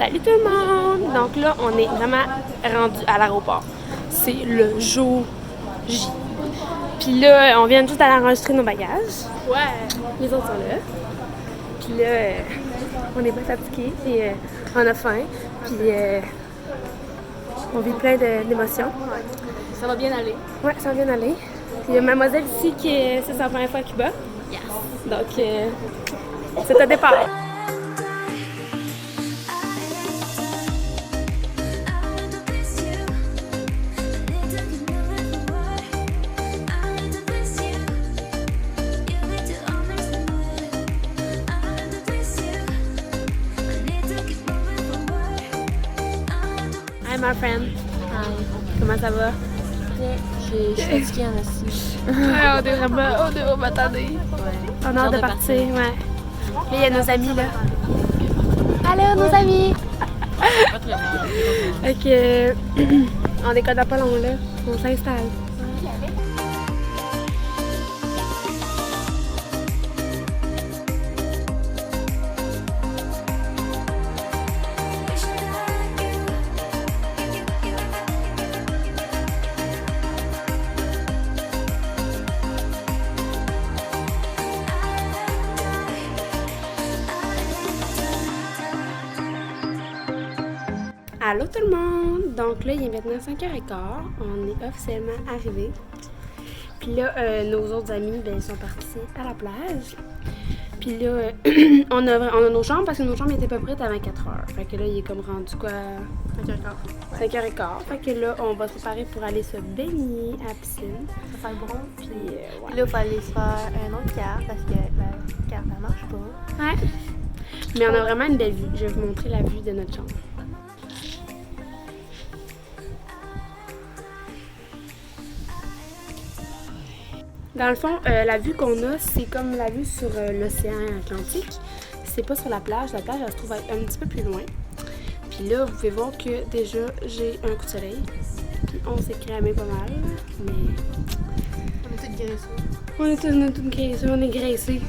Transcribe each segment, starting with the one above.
Salut tout le monde! Donc là, on est vraiment rendu à l'aéroport. C'est le jour J. Puis là, on vient juste d'aller enregistrer nos bagages. Ouais! Les autres sont là. Puis là, on est pas fatigués, puis on a faim, puis on vit plein d'émotions. Ça va bien aller. Ouais, ça va bien aller. Puis il y a mademoiselle ici qui c'est sa première fois à Cuba. Yes. Donc, c'est un départ. Hi my friend. Hi. Comment ça va? Je suis fatiguée en assis. Ouais, on va attendre. Ouais. On a hâte de partir, ouais. Là, il y a nos amis, là. Allô, nos amis! Fait que, on déconne pas long, là. On s'installe. Allô tout le monde! Donc là, il est maintenant 5h15. On est officiellement arrivés. Puis là, nos autres amis, ben, ils sont partis à la plage. Puis là, on a nos chambres parce que nos chambres étaient pas prêtes avant 4h. Fait que là, il est comme rendu quoi? 5h15. Fait que là, on va se préparer pour aller se baigner à la piscine. Ça fait bon. Puis Là, il faut aller se faire un autre carte parce que la carte, elle marche pas. ouais. Mais on a vraiment une belle vue. Je vais vous montrer la vue de notre chambre. Dans le fond, la vue qu'on a, c'est comme la vue sur l'océan Atlantique. C'est pas sur la plage elle se trouve être un petit peu plus loin. Puis là, vous pouvez voir que déjà, j'ai un coup de soleil. Puis on s'est cramé pas mal, mais... On est toutes graissées. On est toutes graissées, on est graissées.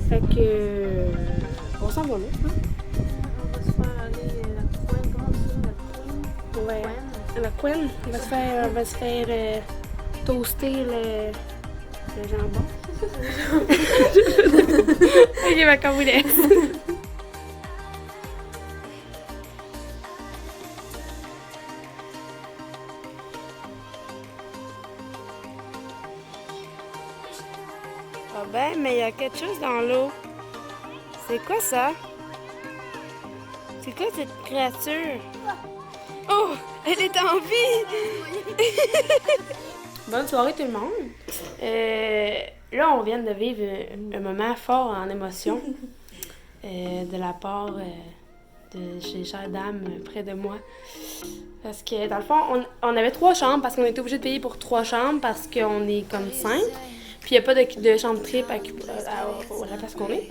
Fait que... on s'en va là, hein? On va se faire aller la couenne, comment ça? La couenne? Ouais. La couenne, on va se faire toaster le jambon. Ok, bah quand vous voulez. Ah ben, mais il y a quelque chose dans l'eau. C'est quoi ça? C'est quoi cette créature? Oh! Elle est en vie! Bonne soirée tout le monde! Là, on vient de vivre un moment fort en émotion de la part de ces chères dames près de moi. Parce que, dans le fond, on avait 3 chambres parce qu'on était obligé de payer pour 3 chambres parce qu'on est comme 5. Puis il n'y a pas de chambre triple à la place qu'on est.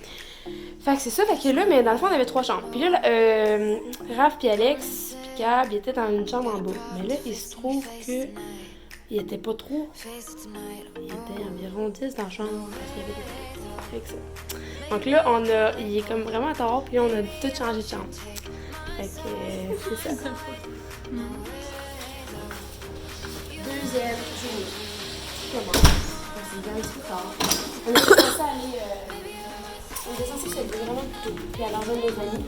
Fait que c'est ça, fait que là, mais dans le fond, on avait 3 chambres. Puis là, Raph puis Alex puis Gab, ils étaient dans une chambre en bas. Mais là, il se trouve que il était pas trop. Il était environ 10 dans la chambre parce qu'il y avait des avec ça. Donc là, il est comme vraiment tard, puis là, on a tout changé de chambre. Fait que c'est ça. Deuxième jour. Comment? C'est bien trop tard. On était censé aller... on était censé se lever vraiment plus tôt, puis aller rejoindre nos amis.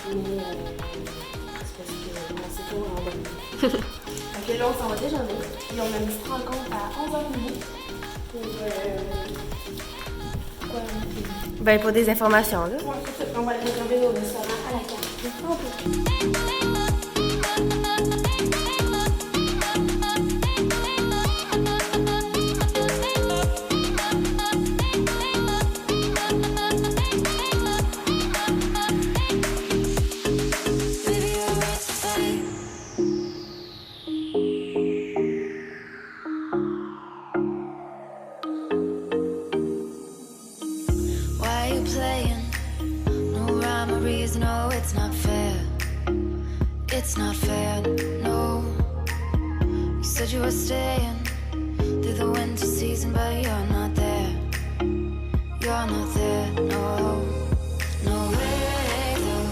Mais c'est parce que c'est tôt en bas. Fait que là, on s'en va déjeuner. Puis on a une petite rencontre à 11h30 pour... quoi? Ben, pour des informations, là. Ouais, c'est ça. On va aller réserver au restaurant à la carte. No, it's not fair. It's not fair, no. You said you were staying through the winter season, but you're not there. You're not there, no. No way, though.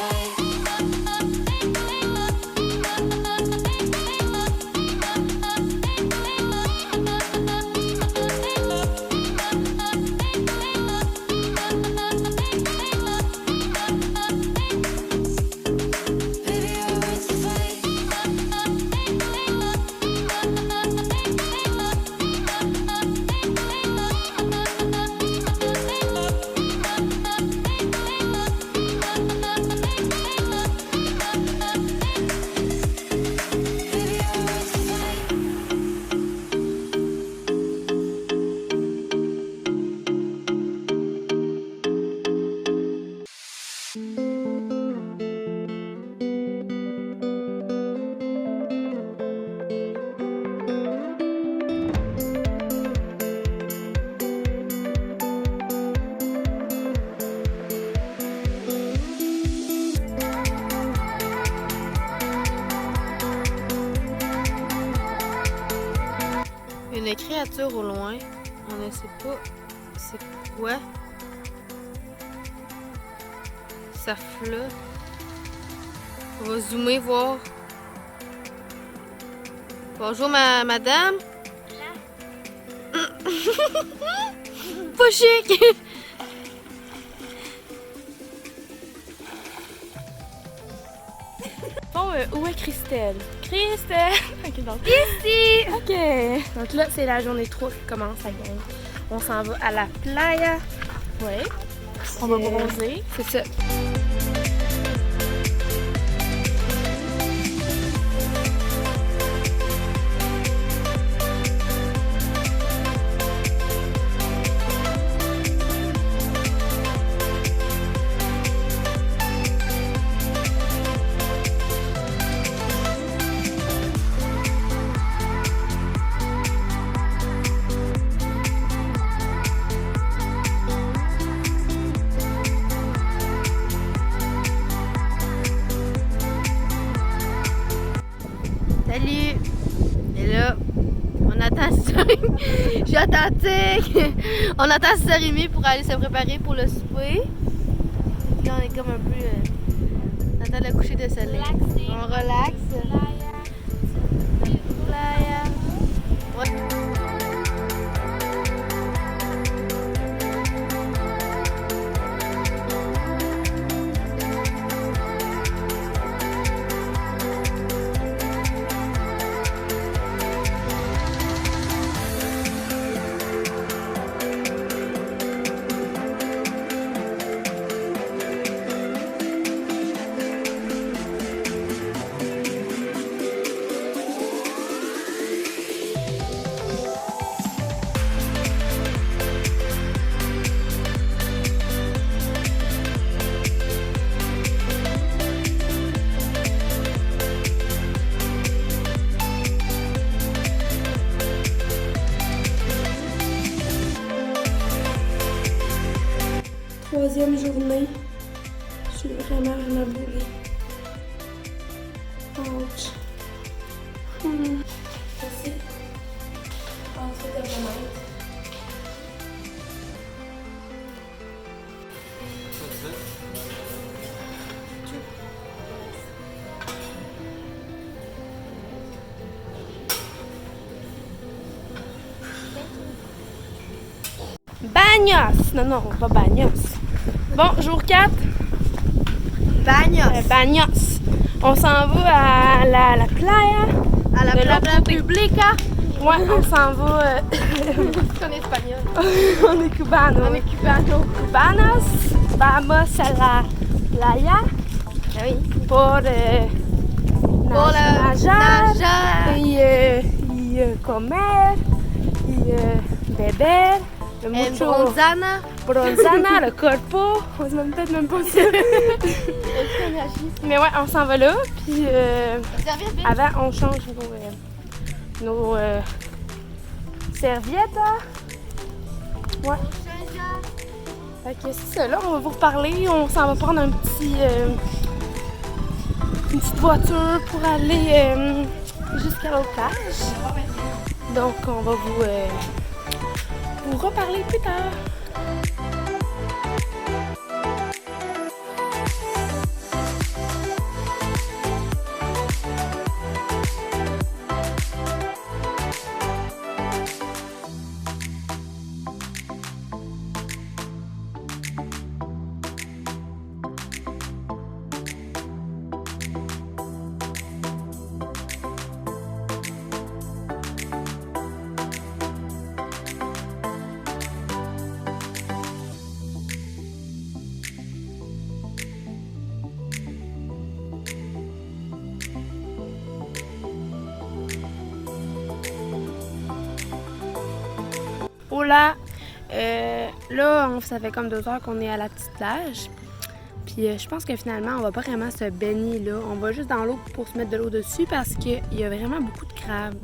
fight. Baby, our words to fight. Baby, our words to fight. Une créature au loin. On ne sait pas c'est quoi. Ça flotte. On va zoomer voir. Bonjour madame. Pas chic. Bon, où est Christelle? Christelle! Ok, donc ici! Ok! Donc là, c'est la journée 3 qui commence à gagner. On s'en va à la playa. Ouais. On va bronzer. C'est ça. Salut! Et là, on attend on attend Sarimé pour aller se préparer pour le souper. Là, on est comme un peu... on attend le coucher de soleil. Relaxé. On relaxe. Playa. Ouais. Troisième journée. Je suis vraiment bourrée. Ouch. Merci. Ensuite, de vraiment. Bagnos! Non, pas Bagnos. Bon, jour 4. Bagnos. Bagnos. On s'en va à la playa. À la de playa l'autre côté. publica. Ouais, on s'en va. En espagnol. On est cubano. On est cubano. Cubanos. Vamos a la playa. Ah oui. Pour nager. Y comer. Y beber. Mucho Bronzana. bronzana, le corpo. On se demande peut-être même pas ça. Mais ouais, on s'en va là. Puis avant, on change nos serviettes. Hein? Ouais. Fait que c'est ça, là, on va vous reparler. On s'en va prendre une petite voiture pour aller jusqu'à l'autre plage. Donc, on va vous reparler plus tard. voilà! Là, ça fait comme 2 heures qu'on est à la petite plage. Puis je pense que finalement, on va pas vraiment se baigner là. On va juste dans l'eau pour se mettre de l'eau dessus parce qu'il y a vraiment beaucoup de crabes.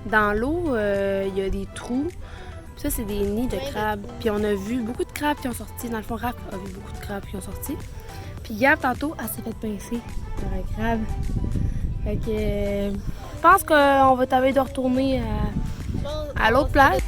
Dans l'eau, il y a des trous. Ça, c'est des nids de crabes. Puis on a vu beaucoup de crabes qui ont sorti. Dans le fond, Raph a vu beaucoup de crabes qui ont sorti. Puis Gab, tantôt, elle s'est fait pincer par un crabe. Fait que je pense qu'on va t'avoir de retourner à l'autre plage.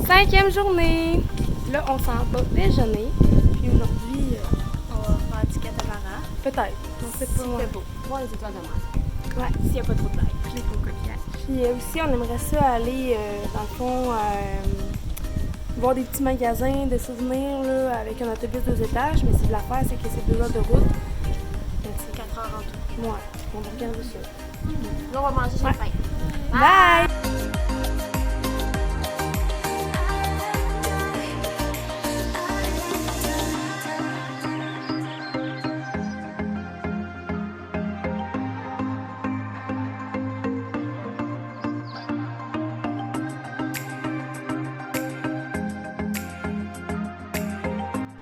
Cinquième journée. Là, on s'en va déjeuner. Puis aujourd'hui, on va faire du catamaran. Peut-être. On sait pas. C'est beau. Voir les étoiles de mer. Ouais, S'il n'y a pas trop de blagues. les beaux coquillages. Puis aussi, on aimerait ça aller, dans le fond, voir des petits magasins de souvenirs là, avec un autobus 2 étages. Mais c'est de l'affaire, c'est que c'est 2 heures de route. Donc, c'est 4 heures en tout. ouais, on va regarder ça. Là, on va manger Ouais. champagne. Bye!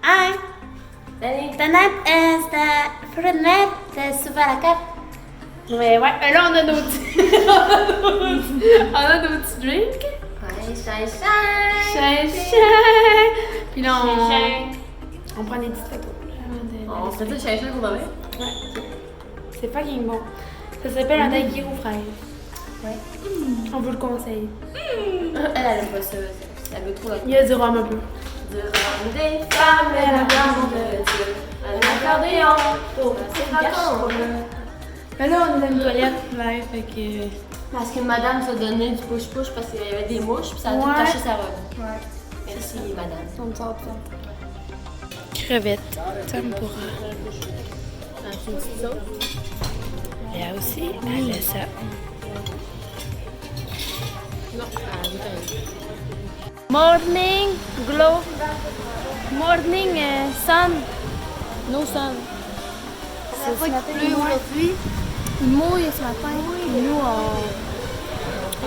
Hi! Tonight is the fruit night. C'est super la carte. Mais ouais, là, on a nos petits... on a nos petits drinks. Ouais, shine. Chien! Puis là, Chien. on prend des petites photos. On se fait ça shine pour demain? Ouais. C'est fucking bon. Ça s'appelle un daiquiri aux fraises. Ouais. On vous le conseille. Elle aime pas ça. Elle veut trop la Il y a du rhum un peu. Du rhum des femmes et la grande de Dieu. Un accordéon pour ses vacances. Mais là, on est dans une toilette live, fait que... Parce que madame s'est donné du push-push parce qu'il y avait des mouches puis ça a tout Ouais. taché sa robe. Ouais. Merci madame. On me sort ça. Crevettes, tempura. C'est une petite sauce. Et là aussi, elle a ça. Non, elle goûte un. Morning glow. Morning sun. No sun. C'est ce matin aujourd'hui. Il mouille ce matin. Nous,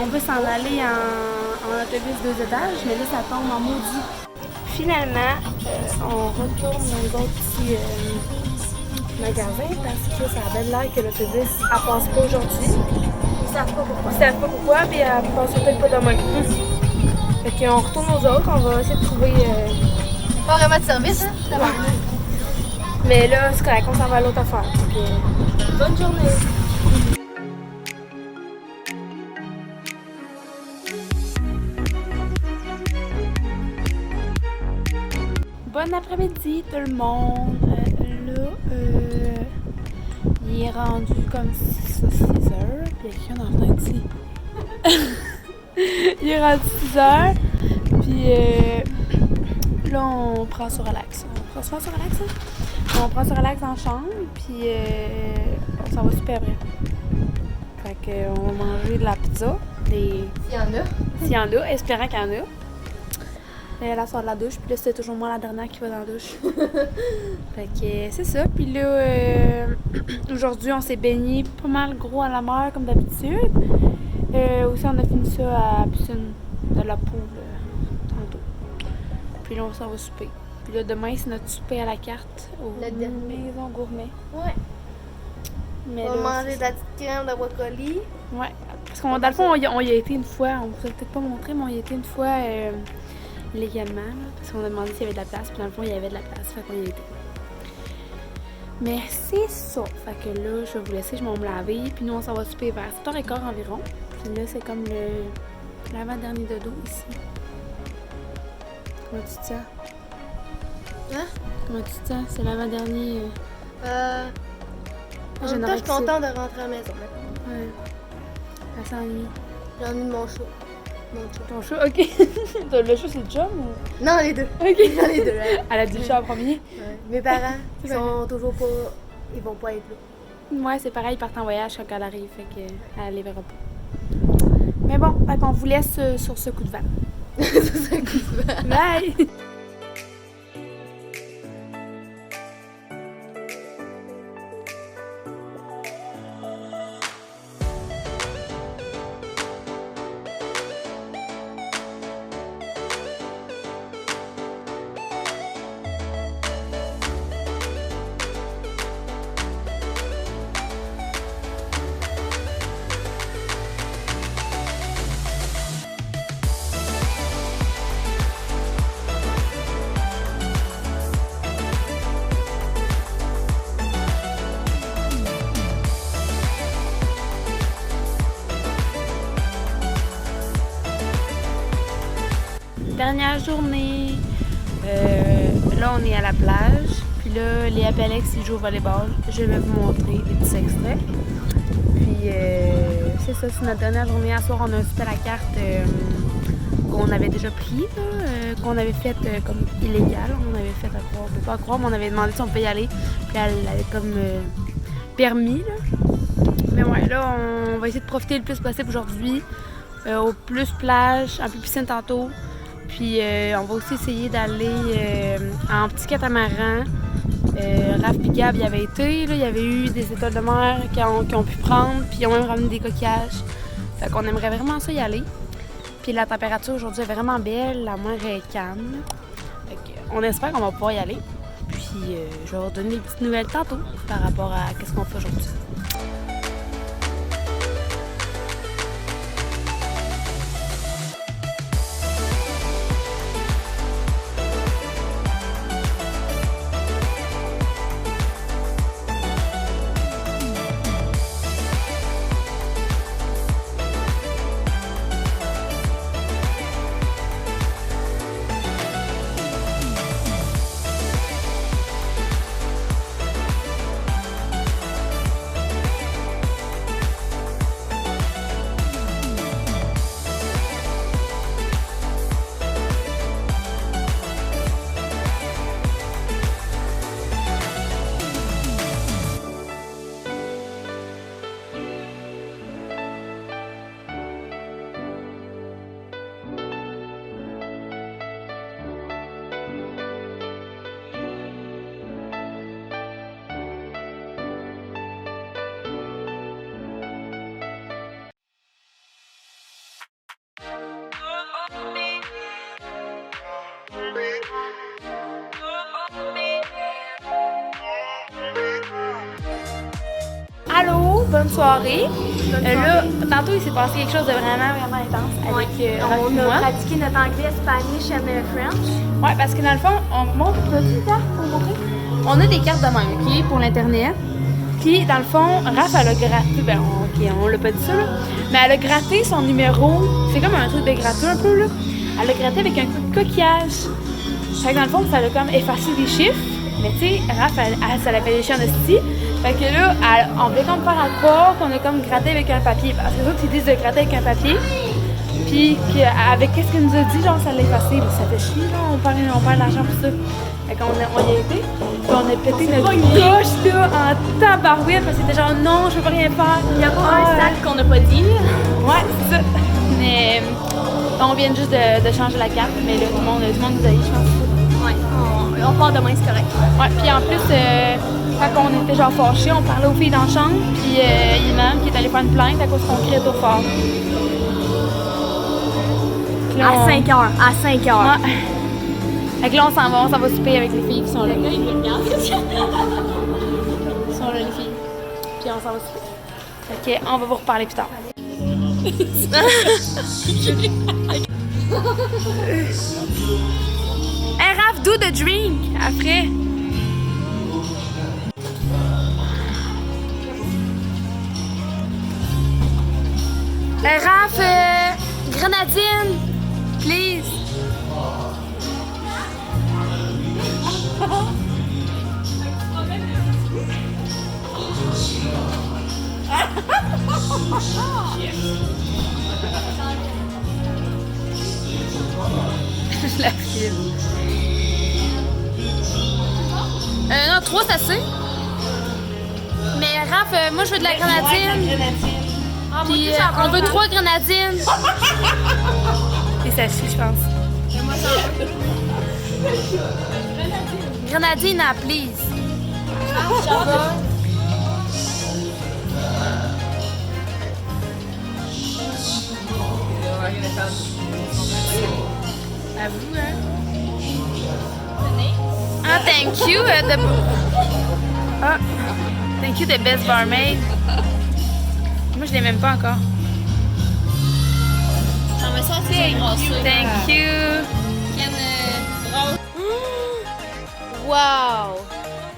on veut s'en aller en autobus 2 étages, mais là, ça tombe en maudit. Finalement, on retourne dans les autres petits magasins parce que ça a bien l'air que l'autobus ne passe pas aujourd'hui. Ils savent pas pourquoi. Ils savent pas pourquoi, mais elle ne passe peut-être pas demain. Fait qu'on retourne aux autres, on va essayer de trouver... Pas vraiment de service, hein? Mais là, c'est correct, on s'en va à l'autre affaire. Puis, bonne journée! Bon après-midi tout le monde! Il est rendu comme 6 heures. Puis il y a quelqu'un dans la fenêtre ici. Il est rendu 6 heures. Puis là, on prend sur relax. On prend sur relax, hein? On prend sur relax dans la chambre. Puis on s'en va super bien. Fait qu'on va manger de la pizza. S'il y en a. S'il y en a, espérant qu'il y en a. Et là, sort de la douche, puis là, c'était toujours moi la dernière qui va dans la douche. Fait que c'est ça. Puis là, aujourd'hui, on s'est baigné pas mal gros à la mer, comme d'habitude. Aussi, on a fini ça à la piscine de la poule tantôt. Puis là, on s'en va souper. Puis là, demain, c'est notre souper à la carte au Le dernier. Maison Gourmet. Ouais. Mais On va là, manger de la petite crème de brocoli. ouais. Parce qu'on, dans le fond, on y a été une fois. On vous a peut-être pas montré, mais on y a été une fois légalement. Là, parce qu'on a demandé s'il y avait de la place. Puis dans le fond, il y avait de la place. Fait qu'on y a été. Mais c'est ça. Fait que là, je vais vous laisser. Je vais me laver. Puis nous, on s'en va souper vers 7h15 environ. Puis là, c'est comme l'avant-dernier dodo ici. Comment tu te sens? Hein? Comment tu te sens? C'est l'avant-dernier. En même temps, je suis contente de rentrer à la maison maintenant. Ouais. Ça s'ennuie. J'ai envie de mon chat. Ton chat, ok. Le chat, c'est John ou? Non, les deux. Ok. Non, les deux. Hein. Elle a dit le chat en premier. Ouais. Mes parents, ils sont toujours pas. Ils vont pas être là. Ouais, c'est pareil, ils partent en voyage quand elle arrive, fait qu'elle les verra pas. Mais bon, fait qu'on vous laisse sur ce coup de vent. Bye! Dernière journée. Là, on est à la plage. Puis là, Léa et Alex, ils jouent au volleyball. Je vais vous montrer des petits extraits. Puis, c'est ça, c'est notre dernière journée. À soir, on a un souper à la carte qu'on avait déjà pris, qu'on avait fait comme illégal. On avait fait à croire, on peut pas croire, mais on avait demandé si on pouvait y aller. Puis elle avait comme permis, là. Mais ouais, là, on va essayer de profiter le plus possible aujourd'hui. Au plus plage, un peu piscine tantôt. Puis on va aussi essayer d'aller en petit catamaran. Raph et Gab y avaient été, là, il y avait eu des étoiles de mer qui ont pu prendre, puis ils ont même ramené des coquillages. Fait qu'on aimerait vraiment ça y aller. Puis la température aujourd'hui est vraiment belle, la mer est calme. Fait qu'on espère qu'on va pouvoir y aller. Puis je vais vous donner des petites nouvelles tantôt par rapport à ce qu'on fait aujourd'hui. Allô, bonne soirée. Là, tantôt, il s'est passé quelque chose de vraiment intense avec Raph et On a moi. pratiqué notre anglais, Spanish and French. Ouais, parce que dans le fond, on montre des cartes pour montrer. On a des cartes de même, OK, pour l'Internet. Puis, dans le fond, Raph, elle a gratté, ben, OK, on l'a pas dit ça, là, mais elle a gratté son numéro. C'est comme un truc de gratter un peu, là. Elle a gratté avec un coup de coquillage. Fait que dans le fond, ça l'a comme effacé des chiffres. Mais tu sais, Raph, ça l'a fait des chiens de sti. Fait que là, on voulait comme faire à croire qu'on a comme gratté avec un papier. Parce que les autres, ils disent de gratter avec un papier. Puis avec qu'est-ce qu'elle nous a dit, genre, ça l'a effacé. Ça fait chier, là, on perd de l'argent pour ça. Fait qu'on y a été. Puis on a pété notre gauche, là, en tabarouette. Parce que c'était genre, non, je peux pas rien faire. Il y a pas un sac qu'on n'a pas dit. Ouais, c'est ça. Mais on vient juste de changer la carte. Mais là, tout le monde nous a dit, je pense. Ouais, on part demain, c'est correct. Ouais, puis en plus, quand on était genre fâchés, on parlait aux filles dans la chambre, puis il y en a un qui est allé faire une plainte à cause qu'on criait trop fort. Puis là, À 5 heures, à 5 heures. Ouais. Fait que là, on s'en va souper avec les filles qui sont là. Ils sont là, les filles. Puis on s'en va souper. Fait que, on va vous reparler plus tard. Hey, Raph, do the drink après. Hey, Raph, grenadine, please. La fille. Non, 3 c'est assez. Mais Raph, moi je veux de la grenadine. Puis on veut 3 grenadines. Et ça suffit, je pense. Grenadine, please. À vous, hein? Ah, thank you, thank you, the best barmaid. Moi, je l'ai même pas encore. Non, mais ça, c'est grasseux. Thank you. Wow!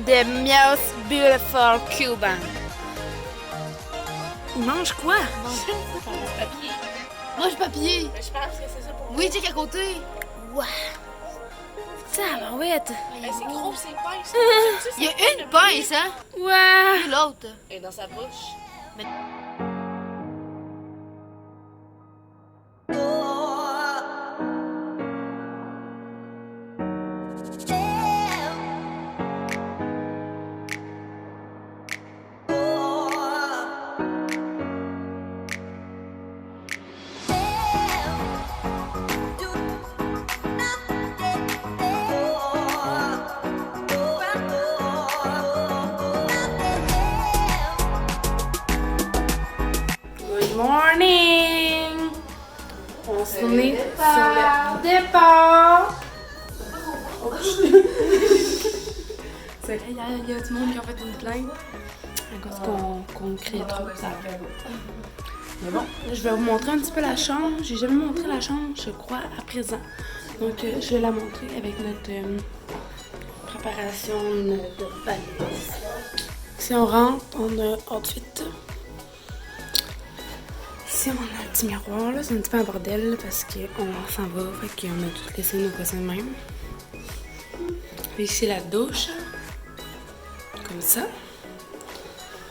The most beautiful Cuban. Il mange quoi? Mange papier. Je pense que c'est ça pour moi. Oui, check à côté. Wow! Tabarouette! C'est gros, c'est pince. Il y a une pince, hein? Wow! Et l'autre. Et dans sa bouche. Good morning! On se met sur le départ! Il y a du monde qui a fait une plainte à cause qu'on crie trop. Mais bon, je vais vous montrer un petit peu la chambre. J'ai jamais montré la chambre, je crois, à présent. Donc, je vais la montrer avec notre préparation de valise. Si on rentre, on a outfit. Ici, on a un petit miroir, là. C'est un petit peu un bordel parce qu'on s'en va. Fait qu'on a tout laissé nos cossins de même. Puis ici, la douche. Comme ça.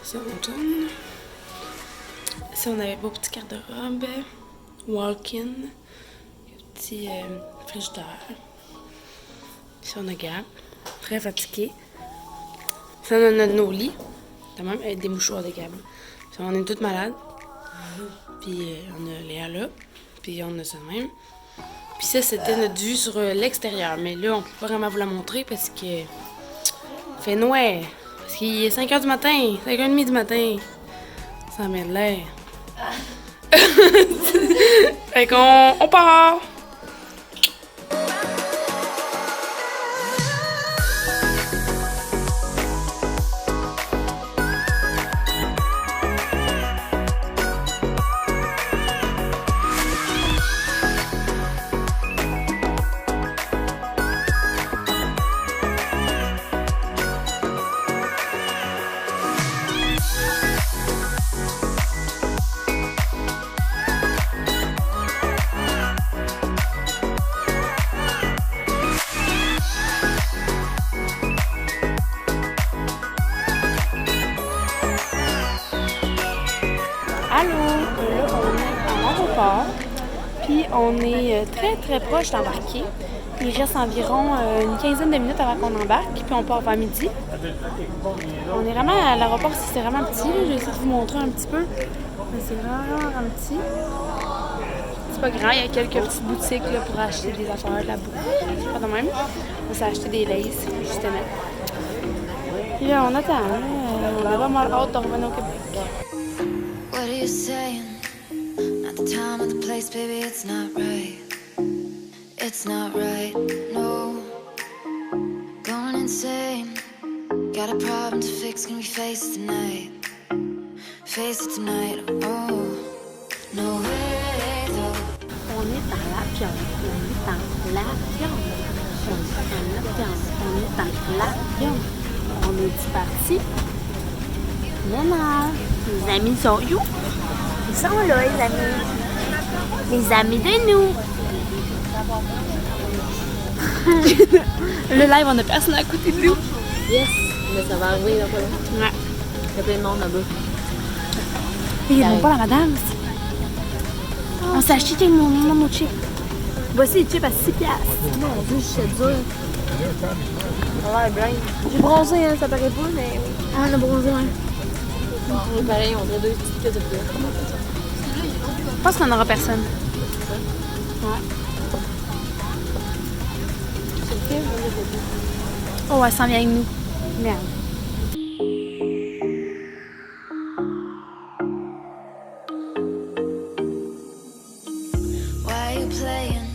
Ici, on tourne. Ici, on a un beau petit garde-robe. Walk-in. Petit frigidaire. Ici, on a Gab. Très fatigué. Ici, on a nos lits. Quand même, avec des mouchoirs de Gab. Ici, on est toutes malades. Puis on a Léa là, puis on a ça de même. Puis ça, c'était notre vue sur l'extérieur. Mais là, on peut pas vraiment vous la montrer parce que il fait noir. Parce qu'il est 5h du matin, 5h30 du matin. Ça met de l'air. Fait qu'on part! Allô, là on est à l'aéroport, puis on est très très proche d'embarquer. Il reste environ une quinzaine de minutes avant qu'on embarque, puis on part vers midi. On est vraiment à l'aéroport, c'est vraiment petit, là. Je vais essayer de vous montrer un petit peu, mais c'est vraiment petit. C'est pas grand, il y a quelques petites boutiques là, pour acheter des affaires, de la bouffe, pas de même. On s'est acheté des lays, justement. Puis là, on attend, on a vraiment hâte de revenir au Québec. What are you saying? Not the time or the place, baby, it's not right. It's not right, no. insane. Got a problem to fix, can we face it tonight? Face it tonight, oh, no way though. On est dans l'avion. On est dans l'avion. On est dans l'avion. On est dans l'avion. On est parti. Maintenant, les amis sont où? Ils sont là, les amis. Les amis de nous. Le live, on a personne à côté de nous. Yes, mais ça va arriver là, pas là. Ouais. Il y a plein de monde là-bas. Et ils vont pas la madame. On s'est acheté mon chip. Voici les chips à 6 piastres. Mon Dieu, je suis dur. Ça va, bien. J'ai bronzé, hein, ça paraît pas, mais oui. Ah, on a bronzé, ouais. Pareil, on dirait deux petites queues de bleu. Je pense qu'on n'aura personne. Ouais. Oh, elle s'en vient avec nous. Merde. Why are you playing?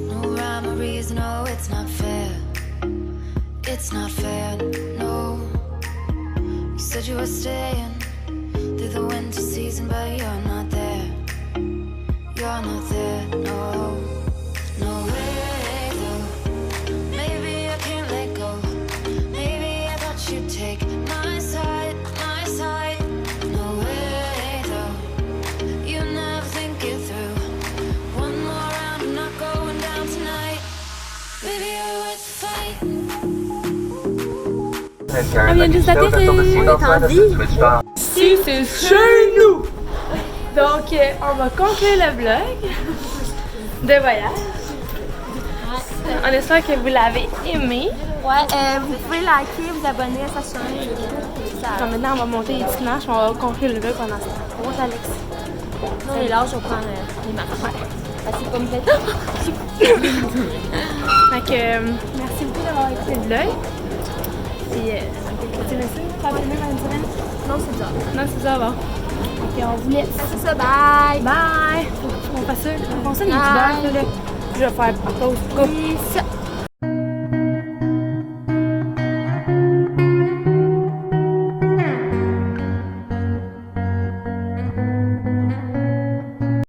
No rhyme or reason, oh, it's not fair. It's not fair, no. You said you were staying through the winter season, but you're not there. You're not there, no. No way, though. Maybe I can't let go. Maybe I thought you'd take my side, my side. No way, though. You never think it through. One more round, I'm not going down tonight. Baby, you're worth the fight. On vient juste d'atterrir. On est en vie. Ici, c'est chez nous. Donc, on va conclure le vlog de voyage. On espère que vous l'avez aimé. Ouais, vous pouvez liker, vous abonner à sa chaîne. Alors maintenant, on va monter les petites marches. On va conclure le vlog pendant ce temps. Bonjour, Alex. Non, les lâches, on prend les marches. Ouais. Parce que c'est comme peut Donc, merci beaucoup d'avoir écouté le vlog. Puis, tu me suis, ça va filmer pendant une semaine? Non, c'est ça. Non, c'est ça, bon. Ok, on vous laisse. C'est ça, bye! Bye! Faut qu'on fasse ça. On fait ça, les Bye. youtubeurs, là. Je vais faire pause. Go! Peace.